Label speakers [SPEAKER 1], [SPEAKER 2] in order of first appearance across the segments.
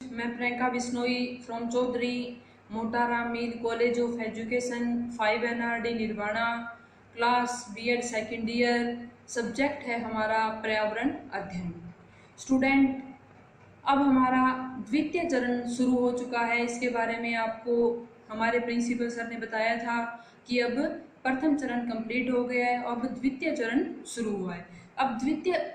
[SPEAKER 1] मैं Priyanka Bishnoi from Chaudhary Motara Mir college of education 5 NRD Nirvana, class B.Ed second year. Subject है हमारा पर्यावरण अध्ययन। स्टूडेंट, अब हमारा द्वितीय चरण शुरू हो चुका है। इसके बारे में आपको हमारे प्रिंसिपल सर ने बताया था कि अब प्रथम चरण कंप्लीट हो गया है, अब द्वितीय चरण शुरू हुआ है। अब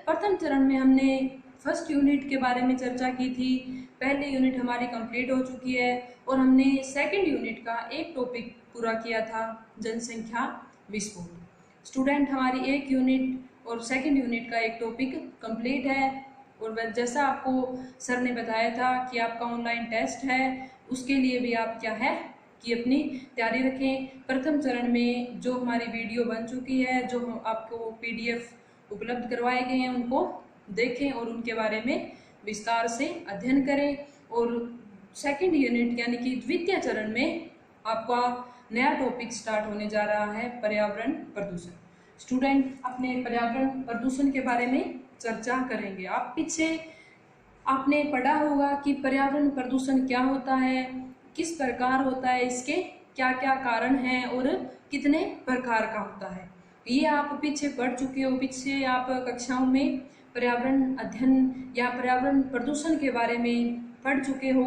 [SPEAKER 1] प्रथम चरण में हमने फर्स्ट यूनिट के बारे में चर्चा की थी। पहले यूनिट हमारी कंप्लीट हो चुकी है और हमने सेकंड यूनिट का एक टॉपिक पूरा किया था, जनसंख्या विस्फोट। स्टूडेंट, हमारी एक यूनिट और सेकंड यूनिट का एक टॉपिक कंप्लीट है और जैसा आपको सर ने बताया था कि आपका ऑनलाइन टेस्ट है, उसके लिए भी आप क्या है कि अपनी तैयारी रखें। प्रथम चरण में जो हमारी वीडियो बन चुकी है, जो आपको PDF उपलब्ध करवाए गए हैं, उनको देखें और उनके बारे में विस्तार से अध्ययन करें। और सेकंड यूनिट यानी कि द्वितीय चरण में आपका नया टॉपिक स्टार्ट होने जा रहा है, पर्यावरण प्रदूषण। स्टूडेंट, अपने पर्यावरण प्रदूषण के बारे में चर्चा करेंगे। आप पीछे आपने पढ़ा होगा कि पर्यावरण प्रदूषण क्या होता है, किस प्रकार होता है, इसके क्या क्या कारण हैं और कितने प्रकार का होता है, ये आप पीछे पढ़ चुके हो। पीछे आप कक्षाओं में पर्यावरण अध्ययन या पर्यावरण प्रदूषण के बारे में पढ़ चुके हो।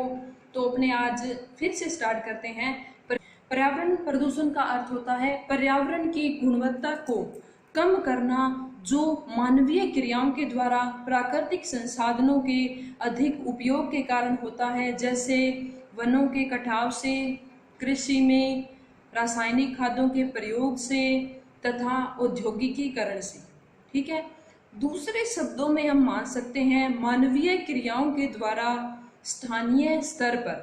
[SPEAKER 1] तो अपने आज फिर से स्टार्ट करते हैं। पर्यावरण प्रदूषण का अर्थ होता है पर्यावरण की गुणवत्ता को कम करना, जो मानवीय क्रियाओं के द्वारा प्राकृतिक संसाधनों के अधिक उपयोग के कारण होता है, जैसे वनों के कटाव से, कृषि में रासायनिक खादों के प्रयोग से तथा औद्योगिकीकरण से। ठीक है, दूसरे शब्दों में हम मान सकते हैं मानवीय क्रियाओं के द्वारा स्थानीय स्तर पर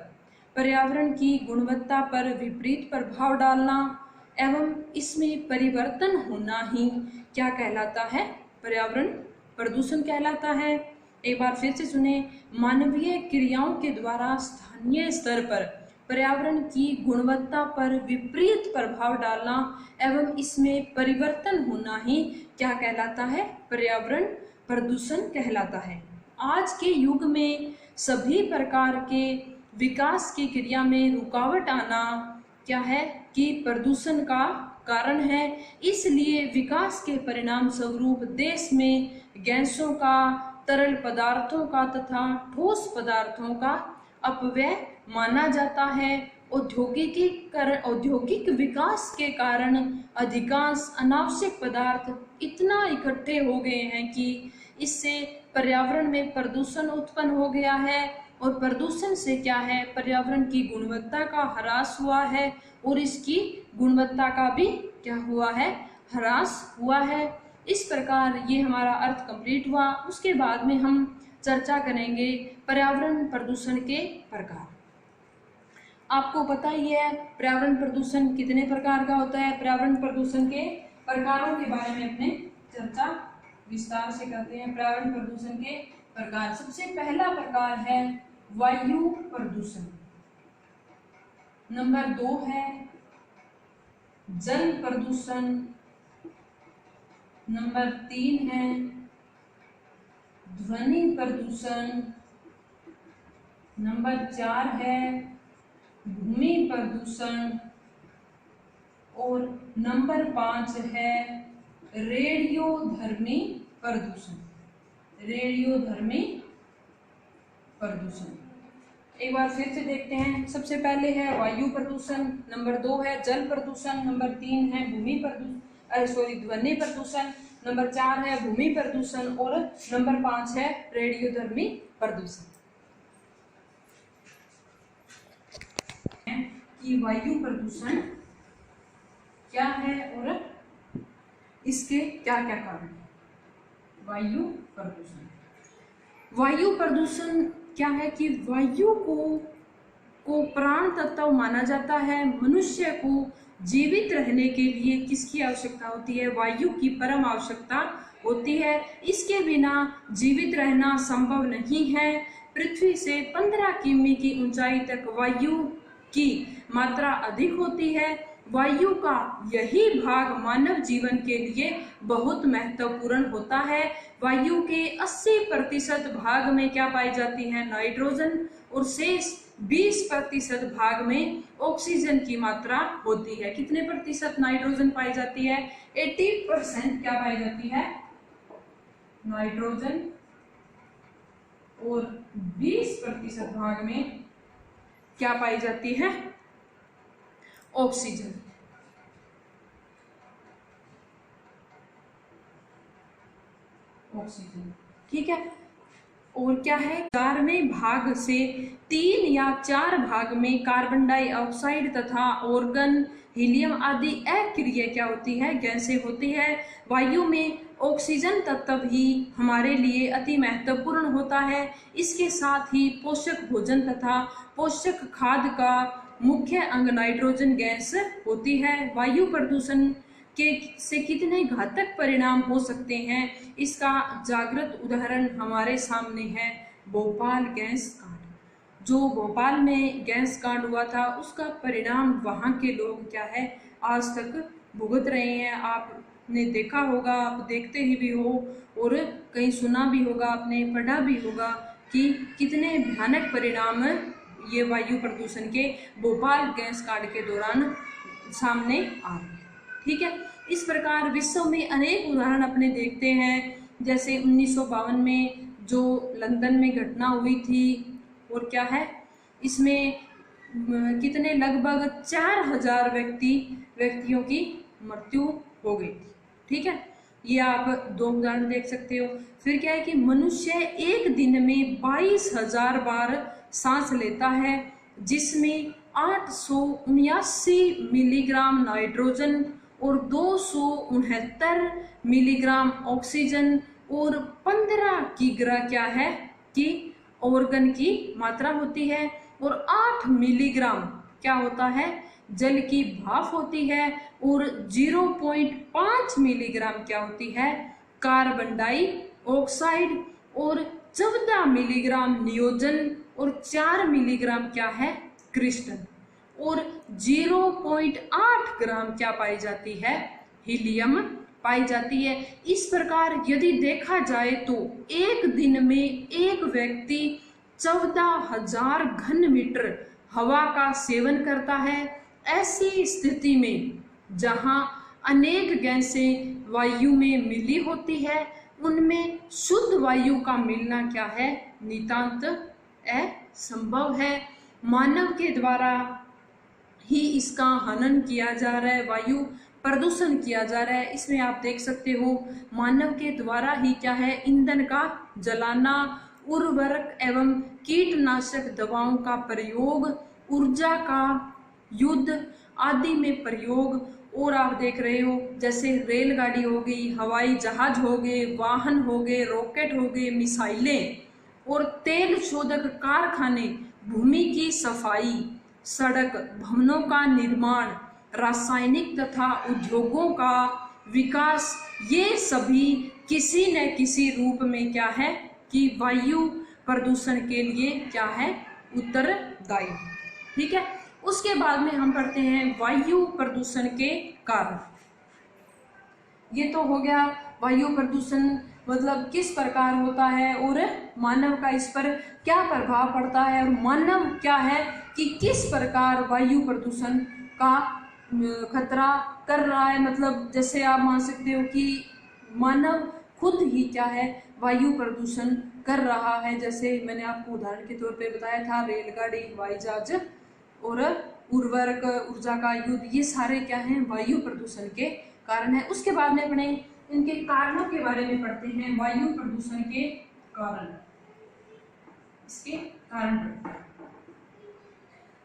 [SPEAKER 1] पर्यावरण की गुणवत्ता पर विपरीत प्रभाव डालना एवं इसमें परिवर्तन होना ही क्या कहलाता है, पर्यावरण प्रदूषण कहलाता है। एक बार फिर से सुने, मानवीय क्रियाओं के द्वारा स्थानीय स्तर पर पर्यावरण की गुणवत्ता पर विपरीत प्रभाव डालना एवं इसमें परिवर्तन होना ही क्या कहलाता है, पर्यावरण प्रदूषण कहलाता है। आज के युग में सभी प्रकार के विकास की क्रिया में रुकावट आना क्या है कि प्रदूषण का कारण है। इसलिए विकास के परिणाम स्वरूप देश में गैसों का, तरल पदार्थों का तथा ठोस पदार्थों का अपव्यय माना जाता है। औद्योगिक विकास के कारण अधिकांश अनावश्यक पदार्थ इतना इकट्ठे हो गए हैं कि इससे पर्यावरण में प्रदूषण उत्पन्न हो गया है और प्रदूषण से क्या है, पर्यावरण की गुणवत्ता का ह्रास हुआ है और इसकी गुणवत्ता का भी क्या हुआ है, ह्रास हुआ है। इस प्रकार ये हमारा अर्थ कंप्लीट हुआ। उसके बाद में हम चर्चा करेंगे पर्यावरण प्रदूषण के प्रकार। आपको पता ही है पर्यावरण प्रदूषण कितने प्रकार का होता है। पर्यावरण प्रदूषण के प्रकारों के बारे में अपने चर्चा विस्तार से करते हैं। पर्यावरण प्रदूषण के प्रकार, सबसे पहला प्रकार है वायु प्रदूषण, नंबर 2 है जल प्रदूषण, नंबर 3 है ध्वनि प्रदूषण, नंबर 4 है भूमि प्रदूषण और नंबर 5 है रेडियोधर्मी प्रदूषण। रेडियोधर्मी प्रदूषण एक बार फिर से देखते हैं। सबसे पहले है वायु प्रदूषण, नंबर 2 है जल प्रदूषण, नंबर 3 है ध्वनि प्रदूषण, नंबर 4 है भूमि प्रदूषण और नंबर 5 है रेडियोधर्मी प्रदूषण। कि वायु प्रदूषण क्या है और इसके क्या क्या कारण हैं। वायु प्रदूषण क्या है कि वायु को प्राण तत्व माना जाता है। मनुष्य को जीवित रहने के लिए किसकी आवश्यकता होती है, वायु की परम आवश्यकता होती है। इसके बिना जीवित रहना संभव नहीं है। पृथ्वी से 15 किमी की ऊंचाई तक वायु की मात्रा अधिक होती है। वायु का यही भाग मानव जीवन के लिए बहुत महत्वपूर्ण होता है। वायु के 80% भाग में क्या पाई जाती है? नाइट्रोजन, और शेष 20% भाग में ऑक्सीजन की मात्रा होती है। कितने प्रतिशत नाइट्रोजन पाई जाती है? 80% क्या पाई जाती है? नाइट्रोजन, और 20% भाग में क्या पाई जाती है? ऑक्सीजन। ऑक्सीजन, ठीक है। और क्या है? 4वें भाग से 3 या 4 भाग में कार्बन डाइऑक्साइड तथा ऑर्गन, हीलियम आदि अक्रिय क्या होती है? गैसें होती है। वायु में ऑक्सीजन तत्व ही हमारे लिए अति महत्वपूर्ण होता है। इसके साथ ही पोषक भोजन तथा पोषक खाद्य का मुख्य अंग नाइट्रोजन गैस होती है। वायु प्रदूषण से कितने घातक परिणाम हो सकते हैं, इसका जागृत उदाहरण हमारे सामने है भोपाल गैस कांड। जो भोपाल में गैस कांड हुआ था, उसका परिणाम वहाँ के लोग क्या है, आज तक भुगत रहे हैं। आपने देखा होगा, आप देखते ही भी हो, और कहीं सुना भी होगा, आपने पढ़ा भी होगा कि कितने भयानक परिणाम ये वायु प्रदूषण के भोपाल गैस कांड के दौरान सामने आ रहे हैं। ठीक है। इस प्रकार विश्व में अनेक उदाहरण अपने देखते हैं, जैसे 1952 में जो लंदन में घटना हुई थी, और क्या है इसमें कितने लगभग 4000 व्यक्तियों की मृत्यु हो गई थी। ठीक है, ये आप 2 उदाहरण देख सकते हो। फिर क्या है कि मनुष्य एक दिन में 22,000 बार सांस लेता है, जिसमें 879 मिलीग्राम नाइट्रोजन और 269 मिलीग्राम ऑक्सीजन और 15 किग्रा क्या है कि ऑर्गन की मात्रा होती है, और 8 मिलीग्राम क्या होता है, जल की भाप होती है, और 0.5 मिलीग्राम क्या होती है, कार्बन डाइऑक्साइड, और 14 मिलीग्राम नियोजन, और 4 मिलीग्राम क्या है, क्रिस्टल, और 0.8 ग्राम क्या पाई जाती है, हीलियम पाई जाती है। इस प्रकार यदि देखा जाए तो एक दिन में एक व्यक्ति 14,000 घन मीटर हवा का सेवन करता है। ऐसी स्थिति में जहां अनेक गैसें वायु में मिली होती है, उनमें शुद्ध वायु का मिलना क्या है, नितांत असंभव है। मानव के द्वारा ही इसका हनन किया जा रहा है, वायु प्रदूषण किया जा रहा है। इसमें आप देख सकते हो, मानव के द्वारा ही क्या है, ईंधन का जलाना, उर्वरक एवं कीटनाशक दवाओं का प्रयोग, ऊर्जा का युद्ध आदि में प्रयोग, और आप देख रहे हो जैसे रेलगाड़ी हो गई, हवाई जहाज हो गए, वाहन हो गए, रॉकेट हो गए, मिसाइलें, और तेल शोधक कारखाने, भूमि की सफाई, सड़क भवनों का निर्माण, रासायनिक तथा उद्योगों का विकास, ये सभी किसी न किसी रूप में क्या है कि वायु प्रदूषण के लिए क्या है, उत्तरदायी। ठीक है, उसके बाद में हम पढ़ते हैं वायु प्रदूषण के कारण। ये तो हो गया वायु प्रदूषण मतलब किस प्रकार होता है और मानव का इस पर क्या प्रभाव पड़ता है, और मानव क्या है कि किस प्रकार वायु प्रदूषण का खतरा कर रहा है। मतलब जैसे आप मान सकते हो कि मानव खुद ही क्या है, वायु प्रदूषण कर रहा है। जैसे मैंने आपको उदाहरण के तौर पे बताया था, रेलगाड़ी, हवाई जहाज और उर्वरक, ऊर्जा का युद्ध, ये सारे क्या हैं, वायु प्रदूषण के कारण है। उसके बाद में अपने इनके कारणों के बारे में पढ़ते हैं, वायु प्रदूषण के कारण। इसके कारण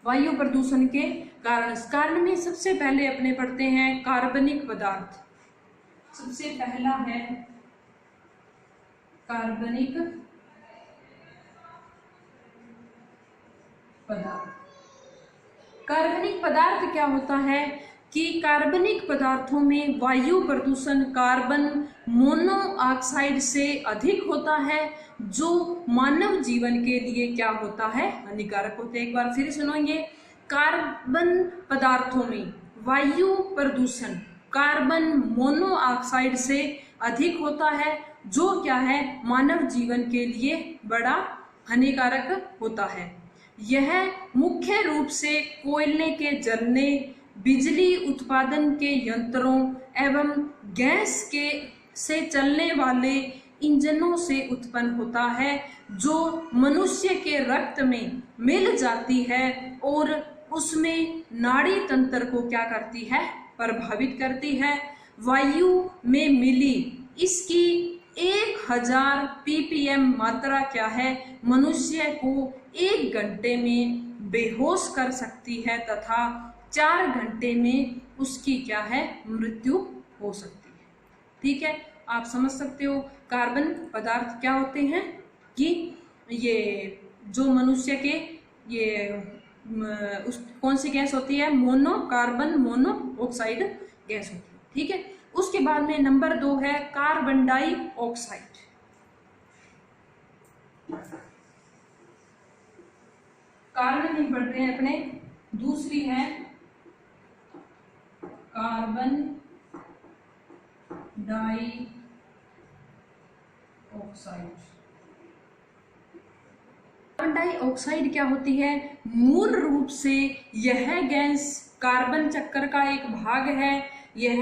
[SPEAKER 1] वायु प्रदूषण के कारण में सबसे पहले अपने पढ़ते हैं कार्बनिक पदार्थ। सबसे पहला है कार्बनिक पदार्थ। कार्बनिक पदार्थ क्या होता है कि कार्बनिक पदार्थों में वायु प्रदूषण कार्बन मोनोऑक्साइड से अधिक होता है, जो मानव जीवन के लिए क्या होता है, हानिकारक होता है। एक बार फिर सुनो, ये कार्बन पदार्थों में वायु प्रदूषण कार्बन मोनोऑक्साइड से अधिक होता है, जो क्या है मानव जीवन के लिए बड़ा हानिकारक होता है। यह मुख्य रूप से कोयले के जलने, बिजली उत्पादन के यंत्रों एवं गैस के से चलने वाले इंजनों से उत्पन्न होता है, जो मनुष्य के रक्त में मिल जाती है और उसमें नाड़ी तंत्र को क्या करती है, प्रभावित करती है। वायु में मिली इसकी 1000 ppm मात्रा क्या है, मनुष्य को 1 घंटे में बेहोश कर सकती है तथा 4 घंटे में उसकी क्या है, मृत्यु हो सकती है। ठीक है, आप समझ सकते हो कार्बन पदार्थ क्या होते हैं कि ये जो मनुष्य के ये कौन सी गैस होती है, कार्बन मोनोऑक्साइड गैस होती है। ठीक है, उसके बाद में नंबर 2 है कार्बन डाइऑक्साइड। कार्बन नहीं पढ़ रहे हैं अपने, दूसरी है कार्बन डाइऑक्साइड। कार्बन डाइऑक्साइड क्या होती है, मूल रूप से यह गैस कार्बन चक्र का एक भाग है। यह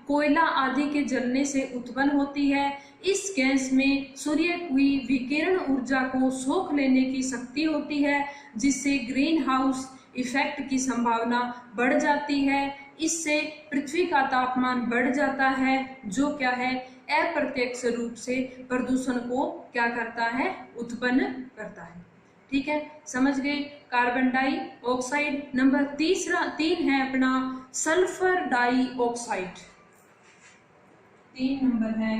[SPEAKER 1] कोयला आदि के जलने से उत्पन्न होती है। इस गैस में सूर्य की विकिरण ऊर्जा को सोख लेने की शक्ति होती है, जिससे ग्रीन हाउस इफेक्ट की संभावना बढ़ जाती है। इससे पृथ्वी का तापमान बढ़ जाता है, जो क्या है अप्रत्यक्ष रूप से प्रदूषण को क्या करता है, उत्पन्न करता है। ठीक है, समझ गए कार्बन डाइऑक्साइड। नंबर 3 है अपना सल्फर डाइऑक्साइड। 3 नंबर है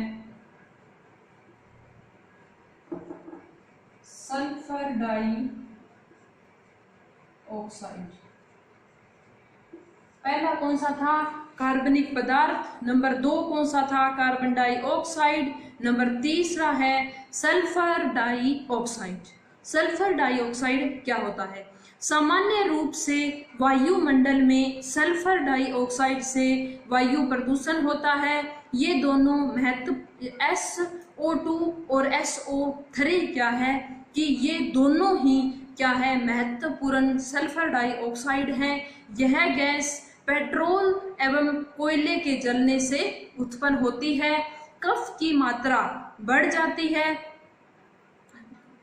[SPEAKER 1] सल्फर डाइऑक्साइड। पहला कौन सा था, कार्बनिक पदार्थ। नंबर 2 कौन सा था, कार्बन डाइऑक्साइड। नंबर 3 है सल्फर डाइऑक्साइड। सल्फर डाइऑक्साइड क्या होता है, सामान्य रूप से वायुमंडल में सल्फर डाइऑक्साइड से वायु प्रदूषण होता है। ये दोनों महत्व SO2 और SO3 क्या है कि ये दोनों ही क्या है, महत्वपूर्ण सल्फर डाइऑक्साइड हैं। यह गैस पेट्रोल एवं कोयले के जलने से उत्पन्न होती है। कफ की मात्रा बढ़ जाती है।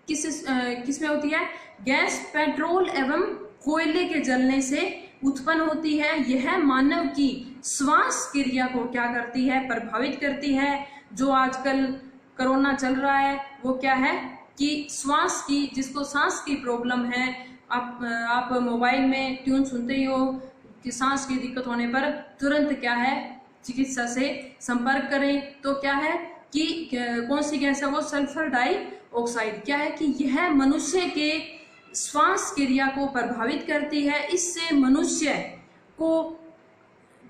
[SPEAKER 1] किस में होती है, गैस पेट्रोल एवं कोयले के जलने से उत्पन्न होती है। यह मानव की श्वास क्रिया को क्या करती है, प्रभावित करती है। जो आजकल कोरोना चल रहा है वो क्या है कि श्वास की, जिसको सांस की प्रॉब्लम है, आप मोबाइल में ट्यून सुनते ही हो कि सांस की दिक्कत होने पर तुरंत क्या है, चिकित्सा से संपर्क करें। तो क्या है कि कौन सी गैस है वो, सल्फर डाइऑक्साइड क्या है कि यह मनुष्य के श्वास क्रिया को प्रभावित करती है। इससे मनुष्य को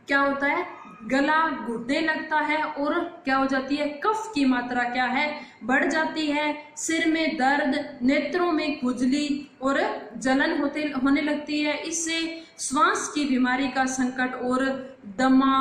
[SPEAKER 1] क्या होता है, गला घुटने लगता है और क्या हो जाती है, कफ की मात्रा क्या है, बढ़ जाती है। सिर में दर्द, नेत्रों में खुजली और जलन होने लगती है। इससे श्वास की बीमारी का संकट और दमा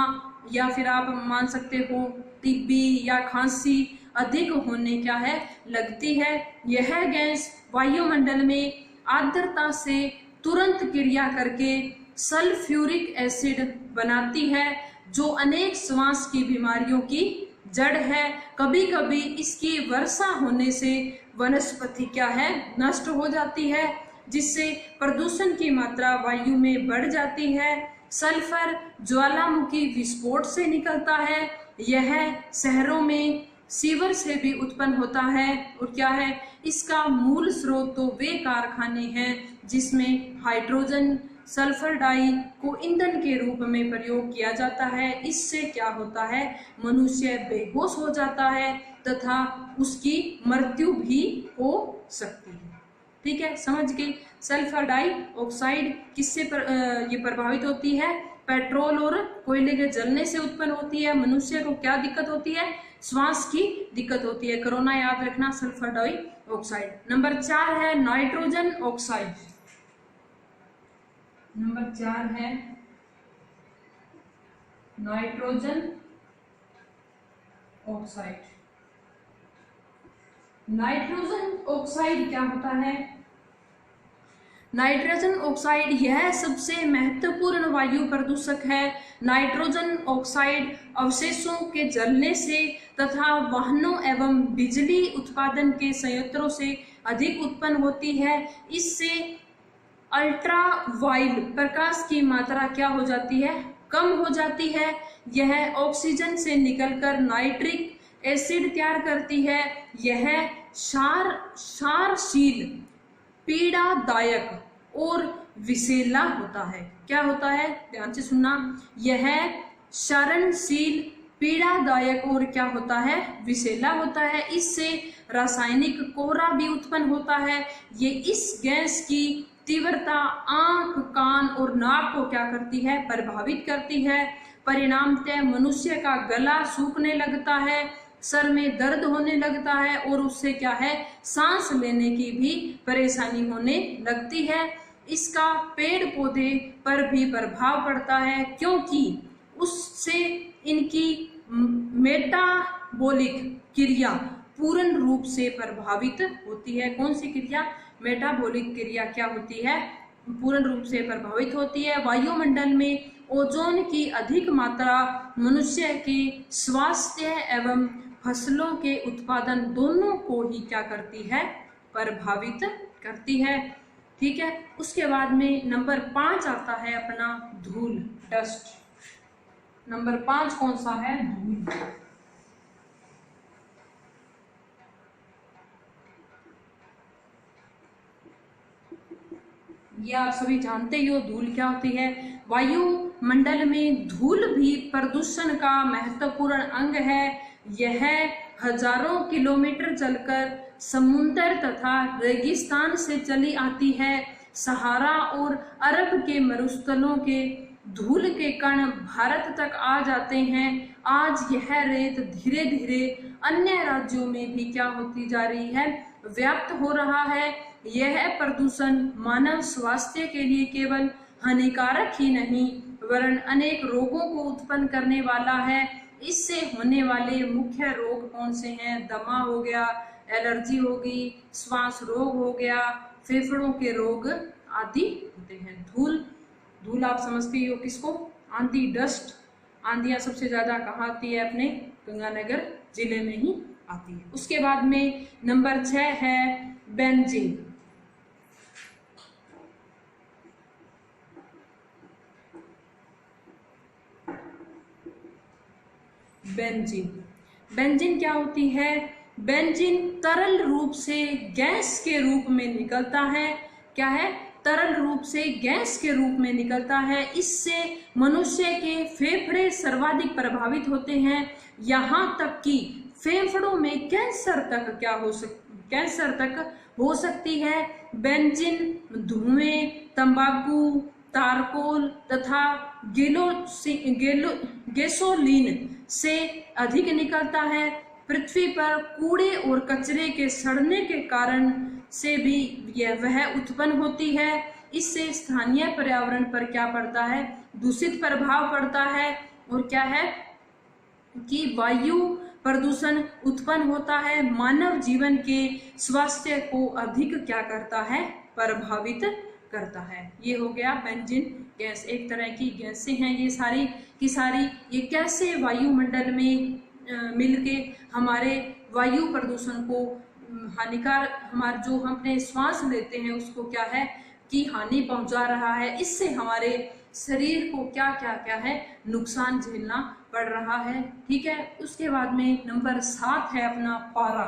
[SPEAKER 1] या फिर आप मान सकते हो टीबी या खांसी अधिक होने क्या है, लगती है। यह गैस वायुमंडल में आर्द्रता से तुरंत क्रिया करके सल्फ्यूरिक एसिड बनाती है, जो अनेक श्वास की बीमारियों की जड़ है। कभी कभी इसकी वर्षा होने से वनस्पति क्या है, नष्ट हो जाती है, जिससे प्रदूषण की मात्रा वायु में बढ़ जाती है। सल्फर ज्वालामुखी विस्फोट से निकलता है। यह शहरों में सीवर से भी उत्पन्न होता है और क्या है, इसका मूल स्रोत तो वे कारखाने हैं जिसमें हाइड्रोजन सल्फर डाई को ईंधन के रूप में प्रयोग किया जाता है। इससे क्या होता है, मनुष्य बेहोश हो जाता है तथा उसकी मृत्यु भी हो सकती है। ठीक है, समझ गए। सल्फर डाइऑक्साइड किससे ये प्रभावित होती है, पेट्रोल और कोयले के जलने से उत्पन्न होती है। मनुष्य को क्या दिक्कत होती है, श्वास की दिक्कत होती है। कोरोना याद रखना, सल्फर डाइऑक्साइड। नंबर 4 है नाइट्रोजन ऑक्साइड। नंबर 4 है नाइट्रोजन ऑक्साइड। नाइट्रोजन ऑक्साइड क्या होता है? नाइट्रोजन ऑक्साइड यह सबसे महत्वपूर्ण वायु प्रदूषक है। नाइट्रोजन ऑक्साइड अवशेषों के जलने से तथा वाहनों एवं बिजली उत्पादन के संयंत्रों से अधिक उत्पन्न होती है। इससे अल्ट्रावायलेट प्रकाश की मात्रा क्या हो जाती है? कम हो जाती है। यह ऑक्सीजन से निकलकर नाइट्रिक एसिड तैयार करती है। यह क्षारशील, पीड़ादायक और विषैला होता है। क्या होता है? ध्यान से सुनना। यह क्षारशील, पीड़ादायक और क्या होता है? विषैला होता है। इससे रासायनिक कोहरा भी उत्पन्न होता है। ये इस गैस की तीव्रता आंख, कान और नाक को क्या करती है? प्रभावित करती है। परिणामतः मनुष्य का गला सूखने लगता है, सर में दर्द होने लगता है और उससे क्या है? सांस लेने की भी परेशानी होने लगती है। इसका पेड़ पौधे पर भी प्रभाव पड़ता है, क्योंकि उससे इनकी मेटाबॉलिक क्रिया पूर्ण रूप से प्रभावित होती है। कौन सी क्रिया? मेटाबॉलिक क्रिया क्या होती है? पूर्ण रूप से प्रभावित होती है। वायुमंडल में ओजोन की अधिक मात्रा मनुष्य के स्वास्थ्य एवं फसलों के उत्पादन दोनों को ही क्या करती है? प्रभावित करती है। ठीक है। उसके बाद में नंबर 5 आता है अपना धूल, डस्ट। नंबर 5 कौन सा है? धूल। ये आप सभी जानते ही हो धूल क्या होती है। वायुमंडल में धूल भी प्रदूषण का महत्वपूर्ण अंग है। यह हजारों किलोमीटर चलकर समुद्र तथा रेगिस्तान से चली आती है। सहारा और अरब के मरुस्थलों के धूल के कण भारत तक आ जाते हैं। आज यह रेत धीरे धीरे अन्य राज्यों में भी क्या होती जा रही है? व्याप्त हो रहा है। यह प्रदूषण मानव स्वास्थ्य के लिए केवल हानिकारक ही नहीं वरन अनेक रोगों को उत्पन्न करने वाला है। इससे होने वाले मुख्य रोग कौन से हैं? दमा हो गया, एलर्जी होगी, श्वास रोग हो गया, फेफड़ों के रोग आदि होते हैं। धूल आप समझते ही हो किसको? आंधी, डस्ट। आंधियां सबसे ज्यादा कहाँ आती है? अपने गंगानगर जिले में ही आती है। उसके बाद में नंबर 6 है बेंजीन। बेंजीन क्या होती है? बेंजीन तरल रूप से गैस के रूप में निकलता है। क्या है? तरल रूप से गैस के रूप में निकलता है। इससे मनुष्य के फेफड़े सर्वाधिक प्रभावित होते हैं। यहाँ तक कि फेफड़ों में कैंसर तक हो सकती है। बेंजीन धुएं, तंबाकू, तारकोल तथा गैसोलीन से अधिक निकलता है। पृथ्वी पर कूड़े और कचरे के सड़ने के कारण से भी वह उत्पन्न होती है। इससे स्थानीय पर्यावरण पर क्या पड़ता है? दूषित प्रभाव पड़ता है। और क्या है कि वायु प्रदूषण उत्पन्न होता है, मानव जीवन के स्वास्थ्य को अधिक क्या करता है? प्रभावित करता है। ये हो गया बेंजीन गैस। एक तरह की गैसें हैं ये सारी की सारी। ये कैसे वायुमंडल में मिलके हमारे वायु प्रदूषण को हमारे जो हम अपने श्वास लेते हैं उसको क्या है कि हानि पहुंचा रहा है। इससे हमारे शरीर को क्या क्या क्या है? नुकसान झेलना पड़ रहा है। ठीक है। उसके बाद में नंबर 7 है अपना पारा।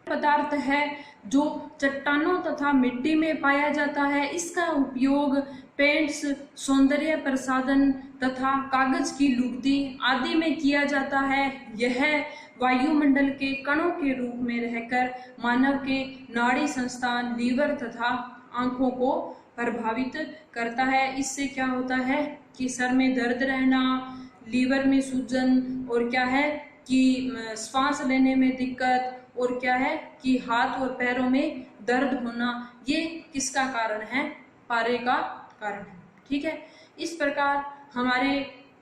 [SPEAKER 1] पदार्थ है जो चट्टानों तथा मिट्टी में पाया जाता है। इसका उपयोग पेंट्स, सौंदर्य प्रसाधन तथा कागज की लुगदी आदि में किया जाता है। यह वायुमंडल के कणों के रूप में रहकर मानव के नाड़ी संस्थान, लीवर तथा आंखों को प्रभावित करता है। इससे क्या होता है कि सर में दर्द रहना, लीवर में सूजन और क्या है कि श्वास लेने में दिक्कत और क्या है कि हाथ और पैरों में दर्द होना। ये किसका कारण है? पारे का कारण है। ठीक है। इस प्रकार हमारे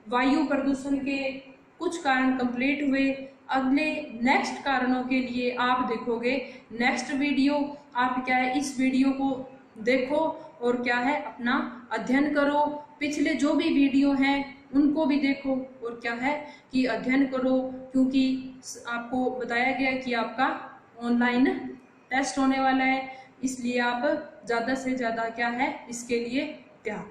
[SPEAKER 1] वायु प्रदूषण के कुछ कारण कंप्लीट हुए। अगले नेक्स्ट कारणों के लिए आप देखोगे नेक्स्ट वीडियो। आप क्या है इस वीडियो को देखो और क्या है अपना अध्ययन करो। पिछले जो भी वीडियो हैं उनको भी देखो और क्या है कि अध्ययन करो, क्योंकि आपको बताया गया कि आपका ऑनलाइन टेस्ट होने वाला है, इसलिए आप ज़्यादा से ज़्यादा क्या है इसके लिए तैयार।